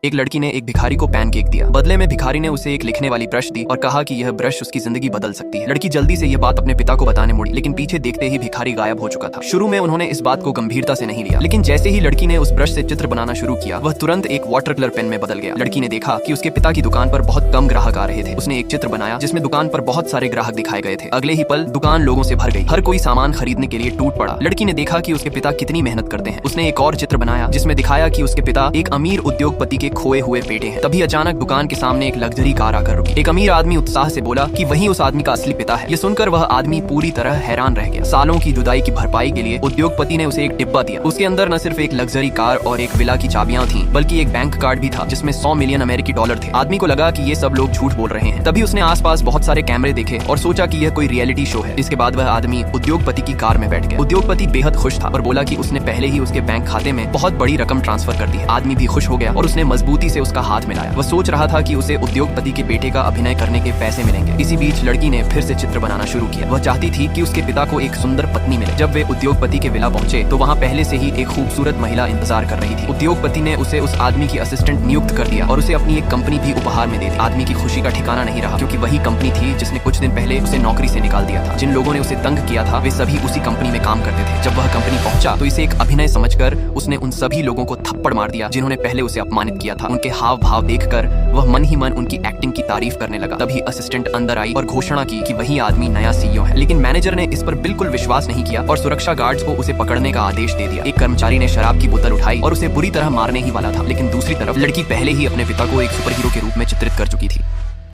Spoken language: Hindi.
एक लड़की ने एक भिखारी को पैनकेक दिया। बदले में भिखारी ने उसे एक लिखने वाली ब्रश दी और कहा कि यह ब्रश उसकी जिंदगी बदल सकती है। लड़की जल्दी से यह बात अपने पिता को बताने मुड़ी, लेकिन पीछे देखते ही भिखारी गायब हो चुका था। शुरू में उन्होंने इस बात को गंभीरता से नहीं लिया, लेकिन जैसे ही लड़की ने उस ब्रश से चित्र बनाना शुरू किया, वह तुरंत एक वाटर कलर पेन में बदल गया। लड़की ने देखा कि उसके पिता की दुकान पर बहुत कम ग्राहक आ रहे थे। उसने एक चित्र बनाया जिसमें दुकान पर बहुत सारे ग्राहक दिखाए गए थे। अगले ही पल दुकान लोगों से भर गई। हर कोई सामान खरीदने के लिए टूट पड़ा। लड़की ने देखा कि उसके पिता कितनी मेहनत करते हैं। उसने एक और चित्र बनाया जिसमें दिखाया कि उसके पिता एक अमीर उद्योगपति के खोए हुए बेटे हैं। तभी अचानक दुकान के सामने एक लग्जरी कार आकर रुकी। एक अमीर आदमी उत्साह से बोला कि वही उस आदमी का असली पिता है। ये सुनकर वह आदमी पूरी तरह हैरान रह गया। सालों की जुदाई की भरपाई के लिए उद्योगपति ने उसे एक डिब्बा दिया। उसके अंदर न सिर्फ एक लग्जरी कार और एक विला की चाबियां थीं, बल्कि एक बैंक कार्ड भी था जिसमें 100 मिलियन अमेरिकी डॉलर थे। आदमी को लगा कि ये सब लोग झूठ बोल रहे हैं। तभी उसने आसपास बहुत सारे कैमरे देखे और सोचा कि यह कोई रियलिटी शो है। इसके बाद वह आदमी उद्योगपति की कार में बैठ गया। उद्योगपति बेहद खुश था और बोला कि उसने पहले ही उसके बैंक खाते में बहुत बड़ी रकम ट्रांसफर कर दी है। आदमी भी खुश हो गया और उसने मजबूती से उसका हाथ मिलाया। वह सोच रहा था कि उसे उद्योगपति के बेटे का अभिनय करने के पैसे मिलेंगे। इसी बीच लड़की ने फिर से चित्र बनाना शुरू किया। वह चाहती थी कि उसके पिता को एक सुंदर पत्नी मिले। जब वे उद्योगपति के विला पहुंचे तो वहां पहले से ही एक खूबसूरत महिला इंतजार कर रही थी। उद्योगपति ने उसे उस आदमी की असिस्टेंट नियुक्त कर दिया और उसे अपनी एक कंपनी भी उपहार में दे दी। आदमी की खुशी का ठिकाना नहीं रहा, क्योंकि वही कंपनी थी जिसने कुछ दिन पहले उसे नौकरी से निकाल दिया था। जिन लोगों ने उसे तंग किया था वे सभी उसी कंपनी में काम करते थे। जब वह कंपनी पहुंचा तो इसे एक अभिनय समझकर उसने उन सभी लोगों को थप्पड़ मार दिया जिन्होंने पहले उसे अपमानित किया था। उनके हाव भाव देखकर वह मन ही मन उनकी एक्टिंग की तारीफ करने लगा। तभी असिस्टेंट अंदर आई और घोषणा की कि वही आदमी नया सीईओ है। लेकिन मैनेजर ने इस पर बिल्कुल विश्वास नहीं किया और सुरक्षा गार्ड्स को उसे पकड़ने का आदेश दे दिया। एक कर्मचारी ने शराब की बोतल उठाई और उसे बुरी तरह मारने ही वाला था, लेकिन दूसरी तरफ लड़की पहले ही अपने पिता को एक सुपर हीरो के रूप में चित्रित कर चुकी थी।